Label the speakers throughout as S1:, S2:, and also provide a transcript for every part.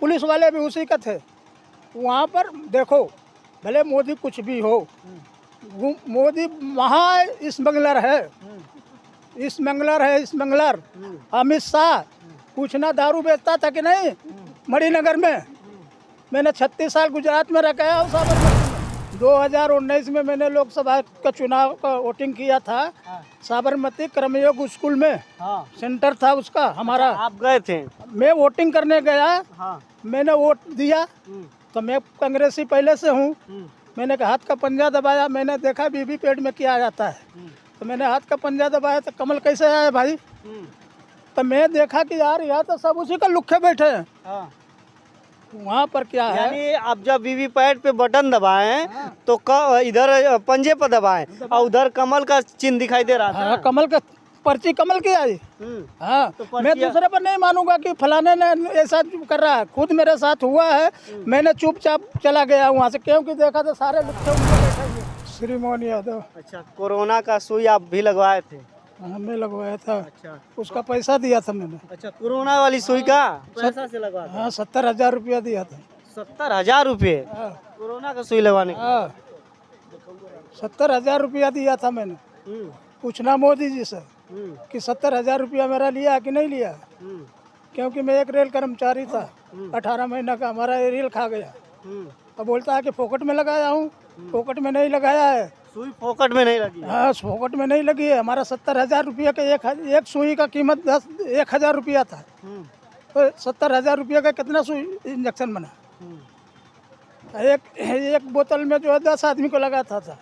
S1: Police वाले भी उसी का थे। वहाँ पर देखो, भले मोदी कुछ भी हो, मोदी महा स्मगलर है, स्मगलर है, स्मगलर। अमित शाह पूछना दारू बेचता था कि नहीं मणिनगर में? मैंने 36 साल गुजरात में रखा है। 2019 में मैंने लोकसभा का चुनाव का वोटिंग किया था। साबरमती कर्मयोग स्कूल में सेंटर था उसका हमारा।
S2: आप गए थे?
S1: मैं वोटिंग करने गया, मैंने वोट दिया, तो मैं कांग्रेसी पहले से हूँ। मैंने हाथ का पंजा दबाया, मैंने देखा वीवीपैट में क्या जाता है, तो मैंने हाथ का पंजा दबाया तो कमल कैसे आया भाई? तो मैं देखा कि यार यहाँ तो सब उसी का लुक्खे बैठे हैं। वहाँ पर क्या है,
S2: यानी आप जब वीवीपैट पे बटन दबाएं तो इधर पंजे पर दबाएं और उधर कमल का चिन्ह दिखाई दे रहा था।
S1: कमल का पर्ची कमल की आई। हाँ,
S2: तो
S1: मैं दूसरे पर नहीं मानूंगा कि फलाने ने ऐसा कर रहा है। खुद मेरे साथ हुआ है, मैंने चुपचाप चला गया वहाँ से, क्योंकि देखा तो सारे लुच्चे उनके बैठे हुए। श्री मोहन यादव।
S2: अच्छा, कोरोना का सुई आप भी लगवाए थे?
S1: हमें लगवाया था।
S2: अच्छा,
S1: उसका पैसा दिया था मैंने।
S2: अच्छा, कोरोना वाली सुई का पैसा से लगवाया था?
S1: हाँ, 70,000 रुपया दिया था।
S2: 70,000 रुपये कोरोना का सुई लगवाने का?
S1: हाँ, 70,000 रुपया दिया था मैंने। पूछना मोदी जी से कि 70,000 रुपया मेरा लिया कि नहीं लिया, क्योंकि मैं एक रेल कर्मचारी था। 18 महीना का हमारा रेल खा गया। अब बोलता है कि फोकट में लगाया हूँ, फोकट में नहीं लगाया है।
S2: सुई फोकट में नहीं लगी?
S1: हाँ, फोकट में नहीं लगी है। हमारा 70,000 रुपया का एक सुई का कीमत 1,000 रुपया था, तो 70,000 रुपया का कितना सुई इंजेक्शन बना? एक बोतल में जो है 10 आदमी को लगाता था।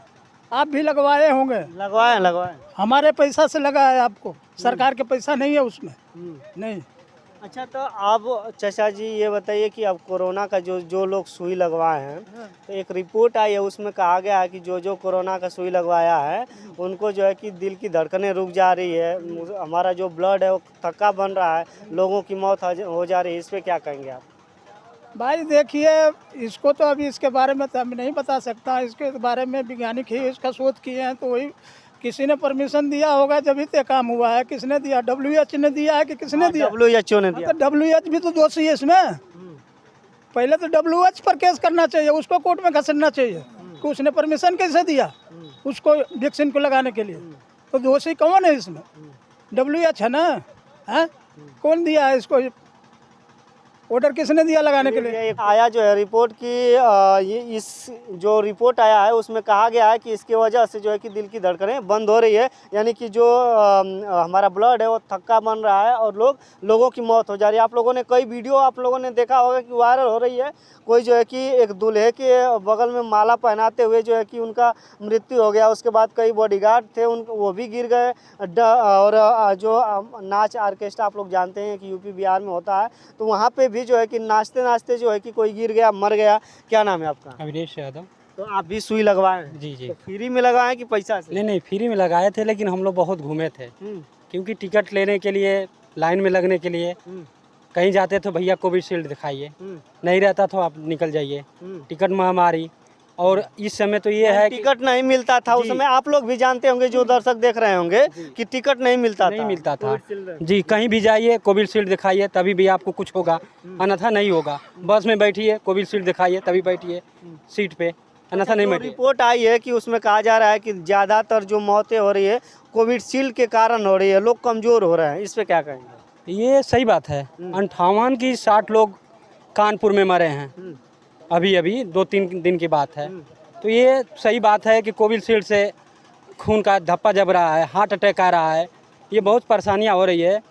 S1: आप भी लगवाए होंगे?
S2: लगवाए।
S1: हमारे पैसा से लगा है आपको, सरकार के पैसा नहीं है उसमें। नहीं।
S2: अच्छा, तो आप चाचा जी ये बताइए कि अब कोरोना का जो लोग सुई लगवाए हैं, तो एक रिपोर्ट आई है, उसमें कहा गया है कि जो कोरोना का सुई लगवाया है उनको जो है कि दिल की धड़कनें रुक जा रही है, हमारा जो ब्लड है वो थक्का बन रहा है, लोगों की मौत हो जा रही है। इस पर क्या कहेंगे आप?
S1: भाई देखिए, इसको तो अभी इसके बारे में तो हम नहीं बता सकता। इसके बारे में वैज्ञानिक ही इसका शोध किए हैं, तो वही किसी ने परमिशन दिया होगा जब ही काम हुआ है। किसने दिया? WHO ने दिया है कि किसने दिया?
S2: WHO ने दिया।
S1: तो WHO भी तो दोषी है इसमें। पहले तो WHO पर केस करना चाहिए, उसको कोर्ट में घसीटना चाहिए कि उसने परमिशन कैसे दिया उसको वैक्सीन को लगाने के लिए। तो दोषी कौन है इसमें? WHO है ना? है कौन दिया है इसको ऑर्डर, किसने दिया लगाने के लिए?
S2: आया जो है रिपोर्ट की, ये इस जो रिपोर्ट आया है उसमें कहा गया है कि इसकी वजह से जो है कि दिल की धड़कनें बंद हो रही है, यानी कि जो हमारा ब्लड है वो थक्का बन रहा है और लोगों की मौत हो जा रही है। आप लोगों ने कई वीडियो आप लोगों ने देखा होगा कि वायरल हो रही है। कोई जो है कि एक दूल्हे के बगल में माला पहनाते हुए जो है कि उनका मृत्यु हो गया। उसके बाद कई बॉडीगार्ड थे वो भी गिर गए। और जो नाच ऑर्केस्ट्रा आप लोग जानते हैं कि यूपी बिहार में होता है, तो वहाँ पे भी जो है कि नाचते नाचते जो है कि कोई गिर गया, मर गया। क्या नाम है आपका?
S3: अविनेश यादव।
S2: तो आप भी सुई लगवाए हैं?
S3: जी जी।
S2: तो फ्री में लगाए कि पैसा से?
S3: नहीं, फ्री में लगाए थे, लेकिन हम लोग बहुत घूमे थे, क्योंकि टिकट लेने के लिए, लाइन में लगने के लिए कहीं जाते तो भैया कोविशील्ड दिखाइए, नहीं रहता तो आप निकल जाइए। टिकट महामारी, और इस समय तो ये है
S2: टिकट नहीं मिलता था उस समय। आप लोग भी जानते होंगे, जो दर्शक देख रहे होंगे, कि टिकट नहीं मिलता
S3: था जी। कहीं भी जाइए कोविशील्ड दिखाइए तभी भी आपको कुछ होगा, अन्यथा नहीं होगा। बस में बैठिए कोविशील्ड दिखाइए तभी बैठिए सीट पे, अन्यथा नहीं बैठिए।
S2: रिपोर्ट आई है कि उसमें कहा जा रहा है कि ज़्यादातर जो मौतें हो रही है कोविशील्ड के कारण हो रही है, लोग कमज़ोर हो रहे हैं। इस पर क्या कहेंगे?
S3: ये सही बात है। 58 की 60 लोग कानपुर में मरे हैं अभी 2-3 दिन की बात है। तो ये सही बात है कि कोविशील्ड से खून का धप्पा जब रहा है, हार्ट अटैक आ रहा है, ये बहुत परेशानियां हो रही है।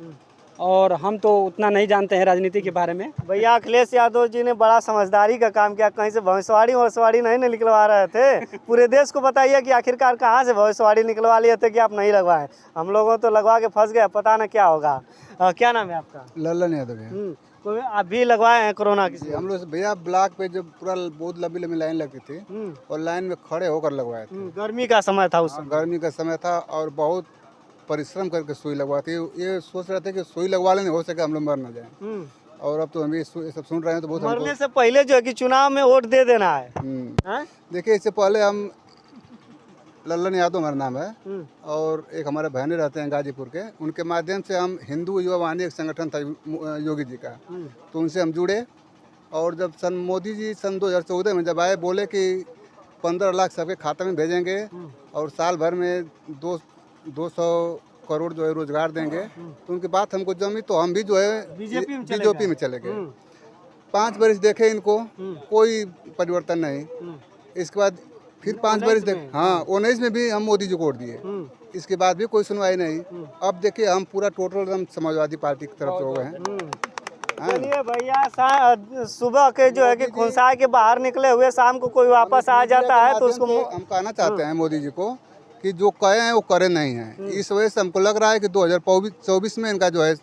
S3: और हम तो उतना नहीं जानते हैं राजनीति के बारे में।
S2: भैया अखिलेश यादव जी ने बड़ा समझदारी का काम किया, कहीं से भविष्यवाणी नहीं निकलवा रहे थे। पूरे देश को बताइए कि आखिरकार कहाँ से भविष्यवाणी निकलवा लिए थे कि आप नहीं लगवाएं। हम लोगों तो लगवा के फंस गए, पता न क्या होगा। क्या नाम है आपका?
S4: लल्लन यादव।
S2: तो आप भी लगवाए हैं कोरोना की?
S4: हम लोग भैया ब्लॉक पे जब पूरा बहुत लंबी लाइन लगती थी और लाइन में खड़े होकर लगवाए थे।
S2: गर्मी का समय था उस समय?
S4: गर्मी का समय था और बहुत परिश्रम करके सुई लगवाती। ये सोच रहे थे कि सुई लगवा लेने, हो सके हम लोग मर न जाए। और अब तो हम ये सब सुन रहे हैं तो बहुत
S2: मरने से पहले जो है कि चुनाव में वोट दे देना है।
S4: देखिए, इससे पहले हम लल्लन यादव हमारा नाम है, और एक हमारे बहने रहते हैं गाजीपुर के, उनके माध्यम से हम हिंदू युवा वाहिनी एक संगठन था योगी जी का, तो उनसे हम जुड़े और जब मोदी जी सन 2014 में जब आए, बोले कि 15 लाख सबके खाते में भेजेंगे और साल भर में 200 करोड़ जो है रोजगार देंगे, तो उनकी बात हमको जमी, तो हम भी जो है बीजेपी में चले गए। 5 बरस देखे इनको, कोई परिवर्तन नहीं। इसके बाद फिर 5 बरस देखे, हाँ 19 में भी हम मोदी जी को वोट दिए, इसके बाद भी कोई सुनवाई नहीं। अब देखिए हम पूरा टोटल हम समाजवादी पार्टी की तरफ से हो गए हैं।
S2: चलिए भैया, सुबह के जो है कि खुनसाए के बाहर निकले हुए शाम को कोई वापस आ जाता है तो उसको
S4: हम कहना चाहते हैं मोदी जी को कि जो कहे हैं वो करे नहीं है। इस वजह से हमको लग रहा है कि 2024 में इनका जो है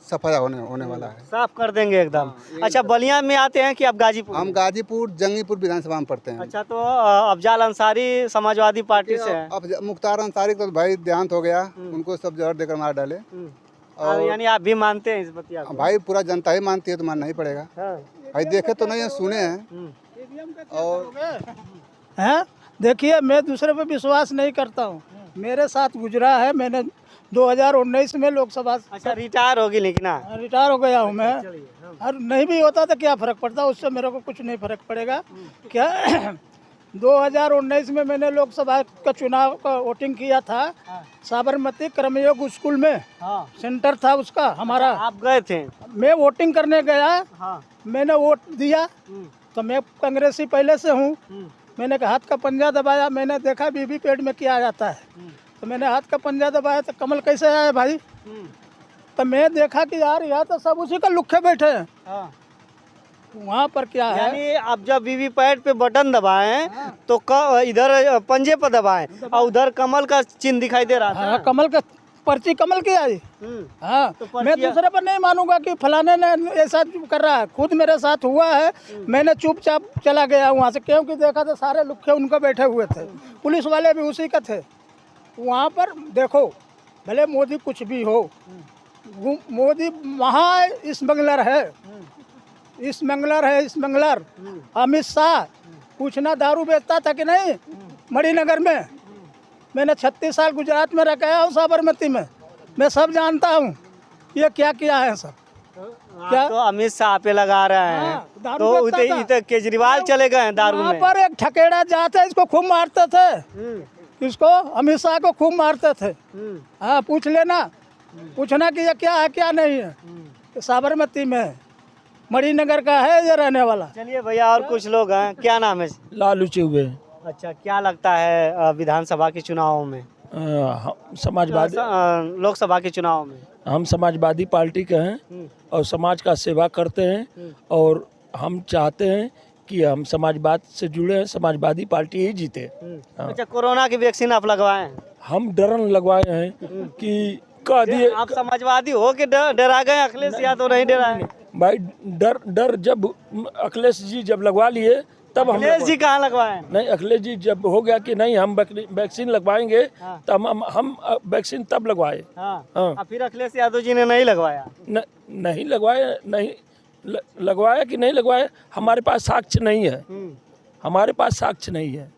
S4: सफाया होने वाला है,
S2: साफ कर देंगे एकदम। अच्छा, बलिया में आते हैं कि आप गाजीपुर?
S4: हम गाजीपुर जंगीपुर विधानसभा में पढ़ते हैं।
S2: अच्छा, तो अफजाल अंसारी समाजवादी पार्टी से हैं।
S4: अब मुख्तार अंसारी का तो भाई देहांत हो गया, उनको सब जहर देकर मार डाले।
S2: और यानी आप भी मानते हैं इस बतिया को?
S4: भाई पूरा जनता ही मानती है तो मानना ही पड़ेगा। भाई देखे तो नहीं है, सुने हैं। और
S1: हैं, देखिए मैं दूसरे पे विश्वास नहीं करता हूँ। मेरे साथ गुजरा है, मैंने 2019 में लोकसभा।
S2: अच्छा, रिटायर होगी लेकिन?
S1: रिटायर हो गया हूँ मैं। और नहीं भी होता तो क्या फ़र्क पड़ता, उससे मेरे को कुछ नहीं फ़र्क पड़ेगा। क्या 2019 में मैंने लोकसभा का चुनाव का वोटिंग किया था, साबरमती कर्मयोग स्कूल में सेंटर था उसका हमारा।
S2: आप गए थे?
S1: मैं वोटिंग करने गया, मैंने वोट दिया, तो मैं कांग्रेसी पहले से हूँ। मैंने हाथ का पंजा दबाया, मैंने देखा वीवीपैट में क्या जाता है, तो मैंने हाथ का पंजा दबाया तो कमल कैसे आया भाई। तो मैं देखा कि यार यहाँ तो सब उसी का लुक्खे बैठे हैं। वहाँ पर क्या है,
S2: यानी आप जब वीवीपैट पे बटन दबाएं तो इधर पंजे पर दबाएं और उधर कमल का चिन्ह दिखाई दे रहा था।
S1: हाँ, कमल का पर्ची कमल की आई। हाँ,
S2: तो
S1: मैं दूसरे पर नहीं मानूंगा कि फलाने ने ऐसा कर रहा है। खुद मेरे साथ हुआ है, मैंने चुपचाप चला गया वहाँ से, क्योंकि देखा तो सारे लुक्खे उनका बैठे हुए थे, पुलिस वाले भी उसी का थे। वहाँ पर देखो, भले मोदी कुछ भी हो, मोदी महा स्मगलर है, स्मगलर है, स्मगलर। अमित शाह पूछना दारू बेचता था कि नहीं मणिनगर में? मैंने 36 साल गुजरात में रखा हूँ, साबरमती में, मैं सब जानता हूँ ये क्या किया है सब। क्या
S2: तो अमित शाह पे लगा रहे हैं, तो इधर केजरीवाल चले गए हैं दारू में।
S1: वहाँ पर एक ठकेड़ा जाते, इसको खूब मारते थे, इसको अमित शाह को खूब मारते थे। हाँ, पूछ लेना, पूछना कि ये क्या है क्या नहीं है। साबरमती में मणिनगर का है ये रहने वाला।
S2: चलिए भैया, और कुछ लोग हैं, क्या नाम है?
S5: लालू चौबे।
S2: अच्छा, क्या लगता है विधानसभा के चुनावों में,
S5: समाजवादी
S2: लोकसभा के चुनाव में?
S5: हम समाजवादी पार्टी के हैं और समाज का सेवा करते हैं, और हम चाहते हैं कि हम समाजवाद से जुड़े हैं, समाजवादी पार्टी ही जीते।
S2: अच्छा, कोरोना की वैक्सीन आप लगवाए हैं?
S5: हम डरन लगवाए हैं कि कह दिए।
S2: आप समाजवादी हो कि डरा गए? अखिलेश यादव नहीं डराए?
S5: भाई डर जब अखिलेश जी जब लगवा लिए तब हम
S2: अखिलेश जी कहाँ लगवाए?
S5: नहीं, अखिलेश जी जब हो गया कि नहीं हम वैक्सीन लगवाएंगे, तब हम वैक्सीन तब लगवाए।
S2: हाँ। फिर अखिलेश यादव जी ने नहीं लगवाया?
S5: नहीं लगवाया, नहीं लगवाया कि नहीं लगवाया, हमारे पास साक्ष्य नहीं है, हमारे पास साक्ष्य नहीं है।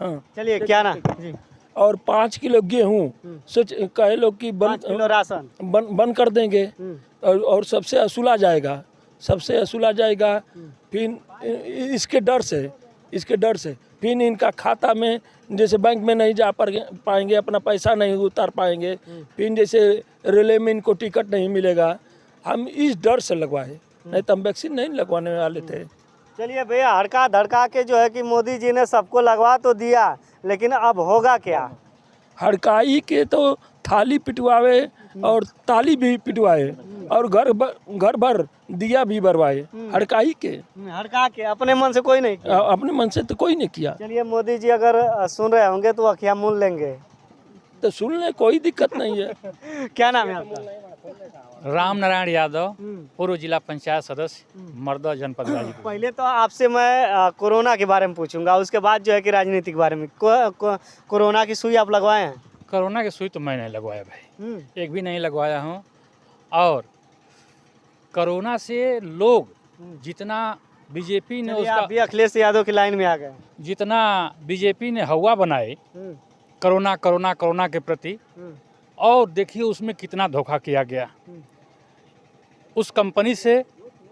S5: हाँ,
S2: चलिए, क्या ना जी।
S5: और 5 किलो गेहूँ सोच कहे लोग कि
S2: 5 किलो राशन
S5: बंद कर देंगे, और सबसे असूला जाएगा, सबसे असूला जाएगा। फिर इसके डर से फिर इनका खाता में, जैसे बैंक में नहीं जा पाएंगे, अपना पैसा नहीं उतार पाएंगे, फिर जैसे रेलवे में इनको टिकट नहीं मिलेगा। हम इस डर से लगवाए, नहीं तो हम वैक्सीन नहीं लगवाने वाले थे।
S2: चलिए भैया, हड़का धड़का के जो है कि मोदी जी ने सबको लगवा तो दिया, लेकिन अब होगा क्या?
S5: हड़काई के तो थाली पिटवाए और ताली भी पिटवाए और घर भर दिया भी बरवाए। हड़काई के,
S2: हड़का के अपने मन से कोई नहीं किया?
S5: अपने मन से तो कोई नहीं किया।
S2: चलिए, मोदी जी अगर सुन रहे होंगे तो अखियाँ मूंद लेंगे,
S5: तो सुन ले, कोई दिक्कत नहीं है।
S2: क्या नाम है आपका?
S6: राम नारायण यादव, पूर्व जिला पंचायत सदस्य, मर्दा, जनपद गाजीपुर।
S2: पहले तो आपसे मैं कोरोना के बारे में पूछूंगा, उसके बाद जो है कि राजनीति के बारे में। कोरोना की सुई आप लगवाए हैं?
S6: कोरोना की सुई तो मैं नहीं लगवाया भाई, एक भी नहीं लगवाया हूँ। और कोरोना से लोग जितना बीजेपी ने उसका,
S2: आप भी अखिलेश यादव की लाइन में आ गए,
S6: जितना बीजेपी ने हवा बनाए कोरोना के प्रति, और देखिए उसमें कितना धोखा किया गया। उस कंपनी से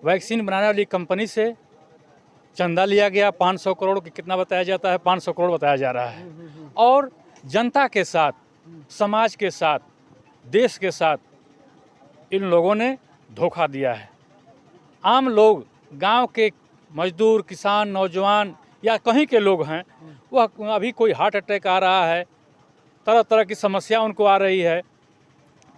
S6: वैक्सीन बनाने वाली कंपनी से चंदा लिया गया 500 करोड़ की, कितना बताया जाता है, 500 करोड़ बताया जा रहा है। और जनता के साथ, समाज के साथ, देश के साथ इन लोगों ने धोखा दिया है। आम लोग, गांव के मजदूर, किसान, नौजवान या कहीं के लोग हैं, वह अभी कोई हार्ट अटैक आ रहा है, तरह तरह की समस्या उनको आ रही है,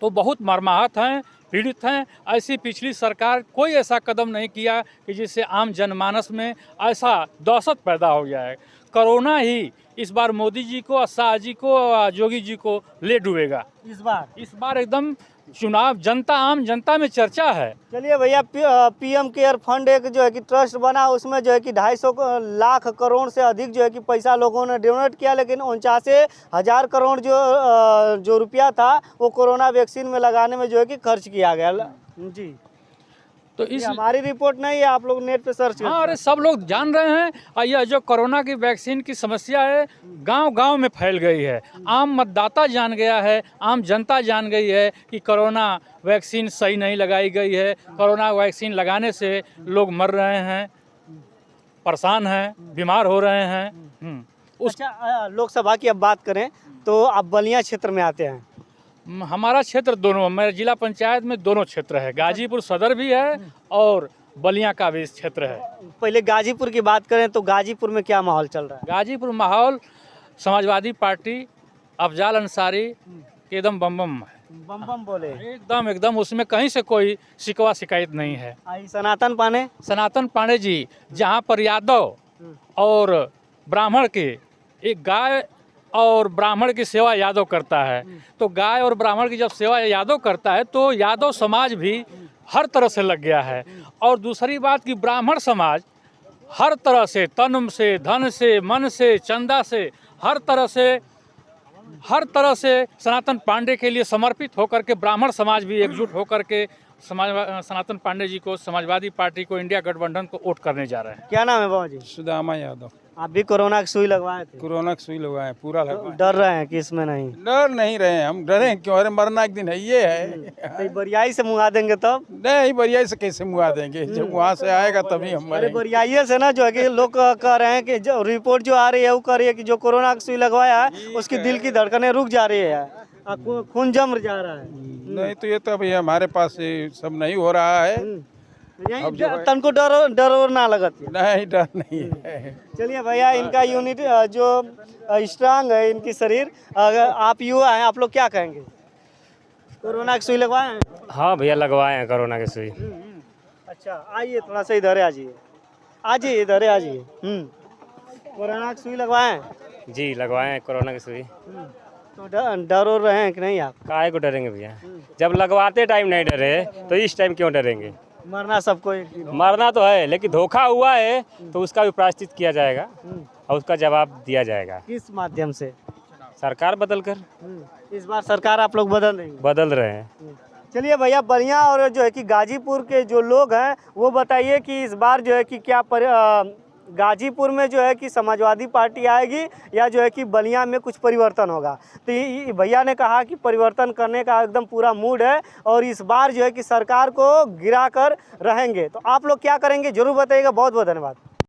S6: तो बहुत मर्माहत हैं, पीड़ित हैं। ऐसी पिछली सरकार कोई ऐसा कदम नहीं किया कि जिससे आम जनमानस में ऐसा दहशत पैदा हो जाए। कोरोना ही इस बार मोदी जी को, शाह जी को, योगी जी को ले डूबेगा। इस बार एकदम चुनाव जनता, आम जनता में चर्चा है।
S2: चलिए भैया, पीएम केयर फंड एक जो है कि ट्रस्ट बना, उसमें जो है कि 250 लाख करोड़ से अधिक जो है कि पैसा लोगों ने डोनेट किया, लेकिन 49,000 करोड़ जो रुपया था वो कोरोना वैक्सीन में लगाने में जो है कि खर्च किया गया जी।
S6: तो
S2: इस हमारी रिपोर्ट नहीं है, आप लोग नेट पे सर्च करें।
S6: हाँ, अरे सब लोग जान रहे हैं। और यह जो कोरोना की वैक्सीन की समस्या है, गांव-गांव में फैल गई है। आम मतदाता जान गया है, आम जनता जान गई है कि कोरोना वैक्सीन सही नहीं लगाई गई है। कोरोना वैक्सीन लगाने से लोग मर रहे हैं, परेशान हैं, बीमार हो रहे हैं।
S2: अच्छा, लोकसभा की अब बात करें तो आप बलिया क्षेत्र में आते हैं।
S6: हमारा क्षेत्र दोनों, मेरे जिला पंचायत में दोनों क्षेत्र है, गाजीपुर सदर भी है और बलिया का भी क्षेत्र है।
S2: पहले गाजीपुर की बात करें तो गाजीपुर में क्या माहौल चल रहा है?
S6: गाजीपुर माहौल समाजवादी पार्टी, अफजाल अंसारी के एकदम बम बम है,
S2: बम बम बोले
S6: एकदम एकदम, उसमें कहीं से कोई शिकवा शिकायत नहीं है।
S2: सनातन
S6: पांडे जी, जहाँ पर यादव और ब्राह्मण के, एक गाय और ब्राह्मण की सेवा यादव करता है, तो गाय और ब्राह्मण की जब सेवा यादव करता है तो यादव समाज भी हर तरह से लग गया है। और दूसरी बात कि ब्राह्मण समाज हर तरह से, तन से, धन से, मन से, चंदा से, हर तरह से सनातन पांडे के लिए समर्पित होकर के ब्राह्मण समाज भी एकजुट होकर के सनातन पांडे जी को, समाजवादी पार्टी को, इंडिया गठबंधन को वोट करने जा रहे हैं।
S2: क्या नाम है बाबा जी?
S7: सुदामा यादव।
S2: आप भी कोरोना की सुई लगवाए थे?
S7: कोरोना की सुई लगवाए, पूरा लगवाए।
S2: डर रहे हैं कि इसमें नहीं?
S7: डर नहीं रहे, हम डरे क्यों? अरे मरना एक दिन है, ये है।
S2: बरियाई से मुंगा देंगे तब?
S7: नहीं, बरियाई से कैसे मुंगा देंगे? जब वहाँ से आएगा तभी हम मरेंगे।
S2: बरियाई से ना जो है कि लोग कह रहे हैं कि जो रिपोर्ट जो आ रही है वो कह रही है कि जो कोरोना की सुई लगवाया है उसकी दिल की धड़कनें रुक जा रही है, खून जम जा रहा है।
S7: नहीं तो ये तो अभी हमारे पास सब नहीं हो रहा है।
S2: तनको डर और ना लगत?
S7: नहीं, डर नहीं है।
S2: चलिए भैया, इनका यूनिट जो स्ट्रांग है इनकी शरीर, अगर आप युवा हैं, आप लोग क्या कहेंगे? कोरोना की सुई लगवाए हैं?
S8: हाँ भैया, लगवाए हैं कोरोना की सुई।
S2: अच्छा, आइए थोड़ा सा इधर आ जाइए, इधर आ जाइए। कोरोना की सुई लगवाए हैं?
S8: जी, लगवाए हैं कोरोना की सुई।
S2: तो डर और रहे हैं कि नहीं आप?
S8: काहे को डरेंगे भैया, जब लगवाते टाइम नहीं डरे तो इस टाइम क्यों डरेंगे?
S2: मरना सबको
S8: मरना तो है, लेकिन धोखा हुआ है तो उसका भी प्रायश्चित किया जाएगा और उसका जवाब दिया जाएगा।
S2: किस माध्यम से?
S8: सरकार बदल कर।
S2: इस बार सरकार आप लोग
S8: बदल रहे हैं।
S2: चलिए भैया, बलिया और जो है कि गाजीपुर के जो लोग हैं वो बताइए कि इस बार जो है कि क्या गाजीपुर में जो है कि समाजवादी पार्टी आएगी या जो है कि बलिया में कुछ परिवर्तन होगा? तो भैया ने कहा कि परिवर्तन करने का एकदम पूरा मूड है और इस बार जो है कि सरकार को गिरा कर रहेंगे। तो आप लोग क्या करेंगे जरूर बताइएगा। बहुत बहुत धन्यवाद।